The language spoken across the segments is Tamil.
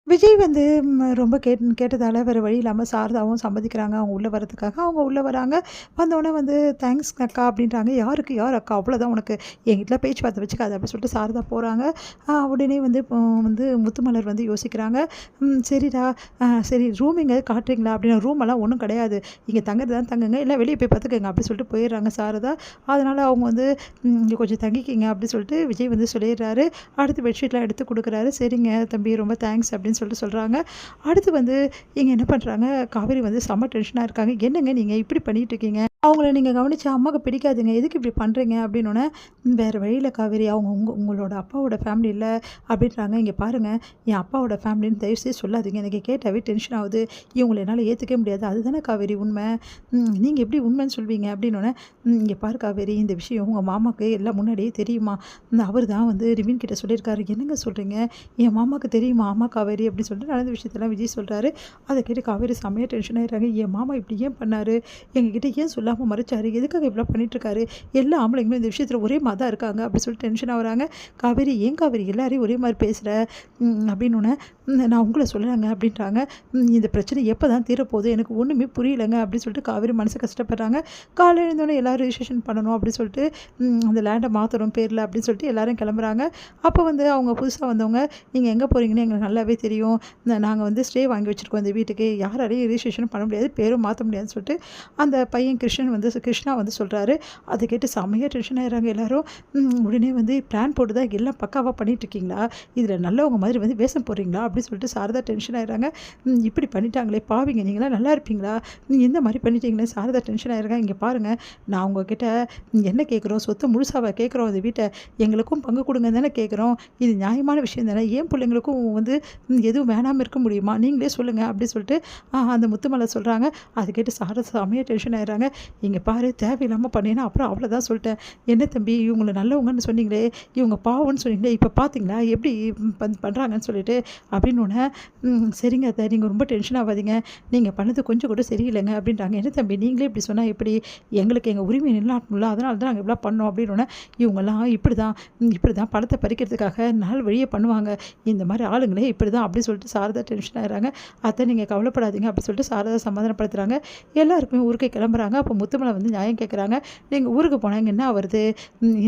விஜய் வந்து ரொம்ப கேட்டதால வேறு வழி இல்லாமல் சாரதாவும் சம்மதிக்கிறாங்க அவங்க உள்ளே வரதுக்காக. அவங்க உள்ளே வராங்க. வந்தோடனே வந்து தேங்க்ஸ் அக்கா அப்படின்றாங்க. யாருக்கு யார் அக்கா? அவ்வளோதான் உனக்கு என்கிட்ட பேச்சுவார்த்தை வச்சுக்காத அப்படின்னு சொல்லிட்டு சாரதா போகிறாங்க. உடனே வந்து இப்போ வந்து முத்துமலர் வந்து யோசிக்கிறாங்க. சரிடா, சரி ரூம் எங்கேயாவது காட்டுறீங்களா அப்படின்னு. ரூமெல்லாம் ஒன்றும் கிடையாது, இங்கே தங்குறது தான் தங்குங்க, இல்லை வெளியே போய் பார்த்துக்கங்க அப்படின்னு சொல்லிட்டு போயிடுறாங்க சாரதா. அதனால் அவங்க வந்து இங்கே கொஞ்சம் தங்கிக்கிங்க அப்படின்னு சொல்லிட்டு விஜய் வந்து சொல்லிடுறாரு. அடுத்து பெட்ஷீட்லாம் எடுத்து கொடுக்குறாரு. சரிங்க தம்பி, ரொம்ப தேங்க்ஸ் அப்படின்னு சொல்லிட்டு சொல்கிறாங்க. அடுத்து வந்து இங்கே என்ன பண்ணுறாங்க, காவேரி வந்து செம்ம டென்ஷனாக இருக்காங்க. என்னங்க நீங்கள் இப்படி பண்ணிகிட்டு இருக்கீங்க, அவங்கள நீங்கள் கவனிச்சா அம்மாவுக்கு பிடிக்காதுங்க, எதுக்கு இப்படி பண்ணுறீங்க அப்படின்னோடனே, வேறு வழியில் காவேரி, அவங்க உங்களோட அப்பாவோட ஃபேமிலி இல்லை அப்படின்றாங்க. இங்கே பாருங்கள், என் அப்பாவோட ஃபேமிலின்னு தயவுசெய்து சொல்லாதீங்க, எனக்கு கேட்டாவே டென்ஷன் ஆகுது, இவங்களை என்னால் ஏற்றுக்கவே முடியாது, அதுதானே காவேரி உண்மை, நீங்கள் எப்படி உண்மைன்னு சொல்வீங்க அப்படின்னோடனே, இங்கே பாரு காவேரி, இந்த விஷயம் உங்கள் மாமாவுக்கு எல்லாம் முன்னாடியே தெரியுமா, அவர் தான் வந்து ரிவின் கிட்ட சொல்லியிருக்காரு. என்னங்க சொல்கிறீங்க, என் மாமாவுக்கு தெரியுமா? ஆமாம் காவேரி அப்படின்னு சொல்லிட்டு நடந்த விஷயத்தெல்லாம் விஜய் சொல்கிறாரு. அதை கேட்டு காவேரி செம்மையாக டென்ஷன் ஆகிடுறாங்க. என் மாமா இப்படி ஏன் பண்ணார், எங்ககிட்ட ஏன் சொல்லாமல் மறைச்சாரு, எதுக்காக இப்படிலாம் பண்ணிட்டுருக்காரு, எல்லா ஆம்பளைங்களும் இந்த விஷயத்தில் ஒரே மாதிரி தான் இருக்காங்க அப்படி சொல்லிட்டு டென்ஷன் ஆகுறாங்க. காவேரி, ஏன் காவேரி எல்லாரையும் ஒரே மாதிரி பேசுகிற அப்படின்னோடனே, நான் உங்களை சொல்லலைங்க அப்படின்றாங்க. இந்த பிரச்சனை எப்போ தான் தீரப்போகுது, எனக்கு ஒன்றுமே புரியலைங்க அப்படின்னு சொல்லிட்டு காவேரி மனசு கஷ்டப்படுறாங்க. காலையில் எழுந்தோடனே எல்லோரும் ரிஜிஸ்ட்ரேஷன் பண்ணணும் அப்படின்னு சொல்லிட்டு அந்த லேண்டை மாற்றணும் பேரில் அப்படின்னு சொல்லிட்டு எல்லோரும் கிளம்புறாங்க. அப்போ வந்து அவங்க புதுசாக வந்தவங்க, நீங்கள் எங்கே போகிறீங்கன்னு எங்களுக்கு நல்லாவே தெரியும், நாங்கள் வந்து ஸ்டே வாங்கி வச்சுருக்கோம் இந்த வீட்டுக்கு, யாராலையும் ரிஜிஸ்ட்ரேஷன் பண்ண முடியாது, பேரும் மாற்ற முடியாதுன்னு சொல்லிட்டு அந்த பையன் கிருஷ்ணா வந்து சொல்கிறாரு. அதை கேட்டு செம்மையாக டென்ஷன் ஆகிறாங்க எல்லோரும். உடனே வந்து பிளான் போட்டு தான் எல்லாம் பக்காவாக பண்ணிகிட்ருக்கீங்களா, இதில் நல்லவங்க மாதிரி வந்து வேஷம் போடுறீங்களா அப்படின்னு சொல்லிட்டு சாரதா டென்ஷன் ஆகிறாங்க. இப்படி பண்ணிட்டாங்களே பாவிங்க, நீங்களாம் நல்லா இருப்பீங்களா, எந்த மாதிரி பண்ணிட்டீங்களே சாரதா டென்ஷன் ஆகிறாங்க. இங்கே பாருங்கள், நான் உங்ககிட்ட என்ன கேட்குறோம், சொத்தை முழுசாவை கேட்குறோம், அந்த வீட்டை எங்களுக்கும் பங்கு கொடுங்க தானே கேட்குறோம், இது நியாயமான விஷயம் தானே, ஏன் பிள்ளைங்களுக்கும் வந்து எதுவும் வேணாமல் இருக்க முடியுமா, நீங்களே சொல்லுங்கள் அப்படின்னு சொல்லிட்டு அந்த முத்துமலை சொல்கிறாங்க. அதை கேட்டு சாரதா செம்மையாக டென்ஷன் ஆகிறாங்க. இங்கே பாரு, தேவையில்லாமல் பண்ணினா அப்புறம் அவ்வளோதான் சொல்லிட்டேன், என்ன தம்பி இவங்களை நல்லவங்கன்னு சொன்னீங்களே, இவங்க பாவம்னு சொன்னீங்களே, இப்போ பார்த்தீங்களா எப்படி பண்ணுறாங்கன்னு சொல்லிட்டு அப்படின்னு ஒன்று. சரிங்க அத்தை, நீங்கள் ரொம்ப டென்ஷன் ஆகாதீங்க, நீங்கள் பண்ணது கொஞ்சம் கூட சரியில்லைங்க அப்படின்றாங்க. என்ன தம்பி நீங்களே இப்படி சொன்னால் எப்படி, எங்களுக்கு எங்கள் உரிமை நிலைநாட்டணும்ல, அதனால தான் நாங்கள் இப்படிலாம் பண்ணோம் அப்படின்னு. இவங்கெல்லாம் இப்படி தான் பணத்தை பறிக்கிறதுக்காக நாள் வழியே பண்ணுவாங்க, இந்த மாதிரி ஆளுங்களே இப்படி தான் அப்படி சொல்லிட்டு சாரதா டென்ஷன் ஆகிறாங்க. அத்தை நீங்கள் கவலைப்படாதீங்க அப்படி சொல்லிட்டு சாரதா சமாதானப்படுத்துகிறாங்க. எல்லாருக்குமே ஊருக்கு கிளம்புறாங்க. அப்போ முத்துமலை வந்து நியாயம் கேட்குறாங்க. நீங்கள் ஊருக்கு போனாங்க என்ன வருது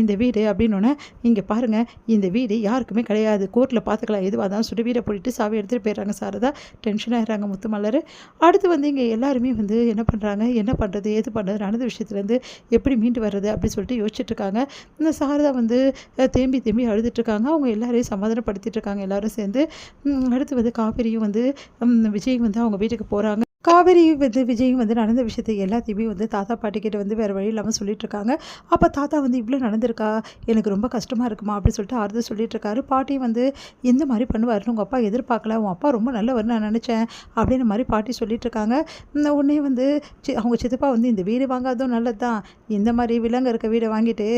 இந்த வீடு அப்படின்னோடனே, இங்கே பாருங்கள், இந்த வீடு யாருக்குமே கிடையாது, கோர்ட்டில் பார்த்துக்கலாம் எதுவாக தான் சொல்லி வீடை போயிட்டு சாவி எடுத்துகிட்டு போயிடுறாங்க. சாரதா டென்ஷன் ஆகிறாங்க முத்துமலர். அடுத்து வந்து இங்கே எல்லாருமே வந்து என்ன பண்ணுறாங்க, என்ன பண்ணுறது ஏது பண்ணுறது, நடந்த விஷயத்துலேருந்து எப்படி மீண்டு வர்றது அப்படின்னு சொல்லிட்டு யோசிச்சுட்ருக்காங்க. இந்த சாரதா வந்து தேம்பி அழுதுட்டுருக்காங்க. அவங்க எல்லாரையும் சமாதானப்படுத்திட்டு இருக்காங்க எல்லாரும் சேர்ந்து. அடுத்து வந்து காவேரியும் வந்து விஜய் வந்து அவங்க வீட்டுக்கு போகிறாங்க. காவேரி வந்து விஜயும் வந்து நடந்த விஷயத்தை எல்லாத்தையுமே வந்து தாத்தா பாட்டிக்கிட்ட வந்து வேறு வழி இல்லாமல் சொல்லிட்டுருக்காங்க. அப்போ தாத்தா வந்து இவ்வளோ நடந்திருக்கா, எனக்கு ரொம்ப கஷ்டமாக இருக்குமா அப்படின்னு சொல்லிட்டு ஆறுதல் சொல்லிட்டுருக்காரு. பாட்டி வந்து எந்த மாதிரி பண்ணுவாருன்னு உங்கள் அப்பா எதிர்பார்க்கல, உன் அப்பா ரொம்ப நல்லவர்னு நான் நினச்சேன் அப்படின்ற மாதிரி பாட்டி சொல்லிட்டுருக்காங்க. உடனே வந்து அவங்க சித்தப்பா வந்து இந்த வீடு வாங்காததும் நல்லது தான், இந்த மாதிரி விலங்கு இருக்க வீடை வாங்கிட்டு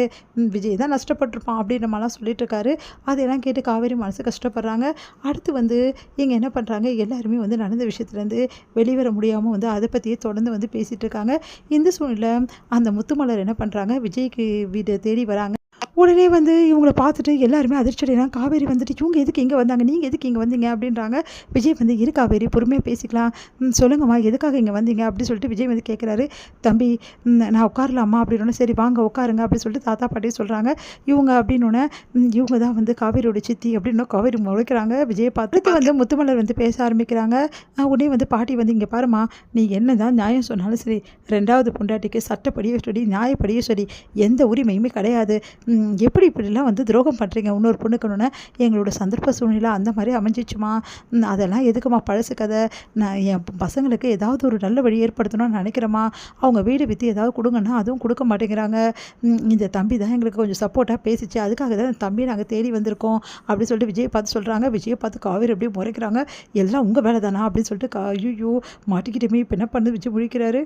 விஜய் தான் நஷ்டப்பட்டிருப்பான் அப்படின்ற மாதிரிலாம் சொல்லிட்டுருக்காரு. அதையெல்லாம் கேட்டு காவேரி மனசு கஷ்டப்படுறாங்க. அடுத்து வந்து இங்கே என்ன பண்ணுறாங்க, எல்லாருமே வந்து நடந்த விஷயத்துலேருந்து வெளிவர முடியாமல் வந்து அதை பற்றியே தொடர்ந்து வந்து பேசிகிட்டு இருக்காங்க. இந்த சூழ்நிலை அந்த முத்துமலர் என்ன பண்ணுறாங்க, விஜய்க்கு வீடு தேடி வராங்க. உடனே வந்து இவங்கள பார்த்துட்டு எல்லாருமே அதிர்ச்சி அடைகிறாங்க. காவேரி வந்துட்டு, இவங்க எதுக்கு இங்கே வந்தாங்க, நீங்கள் எதுக்கு இங்கே வந்தீங்க அப்படின்றாங்க. விஜய் வந்து, இரு காவேரி பொறுமையாக பேசிக்கலாம், சொல்லுங்கம்மா எதுக்காக இங்கே வந்தீங்க அப்படின்னு சொல்லிட்டு விஜய் வந்து கேட்குறாரு. தம்பி நான் உட்காரலாமா அப்படின்னோடனே, சரி வாங்க உட்காருங்க அப்படின்னு சொல்லிட்டு தாத்தா பாட்டி சொல்கிறாங்க. இவங்க அப்படின்னோடனே, இவங்க தான் வந்து காவேரியோட சித்தி அப்படின்னு காவேரி முளைக்கிறாங்க. விஜயை பார்த்துட்டு வந்து முத்துமலர் வந்து பேச ஆரம்பிக்கிறாங்க. உடனே வந்து பாட்டி வந்து, இங்கே பாருமா, நீ என்ன தான் நியாயம் சொன்னாலும் சரி, ரெண்டாவது பொண்டாட்டிக்கு சட்டப்படியே சரி நியாயப்படியே சரி எந்த உரிமையுமே கிடையாது, எப்படி இப்படிலாம் வந்து துரோகம் பண்ணுறீங்க இன்னொரு பொண்ணுக்கணுன்னு, எங்களோட சந்தர்ப்ப சூழ்நிலை அந்த மாதிரி அமைஞ்சிச்சுமா, அதெல்லாம் எதுக்குமா பழசு கதை, நான் என் பசங்களுக்கு ஏதாவது ஒரு நல்ல வழி ஏற்படுத்தணும்னு நினைக்கிறேம்மா, அவங்க வீடு விற்று ஏதாவது கொடுங்கன்னா அதுவும் கொடுக்க மாட்டேங்கிறாங்க, இந்த தம்பி தான் எங்களுக்கு கொஞ்சம் சப்போர்ட்டாக பேசிச்சு, அதுக்காக தான் தம்பி நாங்கள் தேடி வந்திருக்கோம் அப்படின்னு சொல்லிட்டு விஜயை பார்த்து சொல்கிறாங்க. விஜயை பார்த்து காவேரி அப்படியே முறைக்கிறாங்க. எல்லாம் உங்கள் வேலை தானா அப்படின்னு சொல்லிட்டு ஐயோ மாட்டிக்கிட்டேமே இப்போ என்ன பண்ணு விஜய் முழிக்கிறாரு.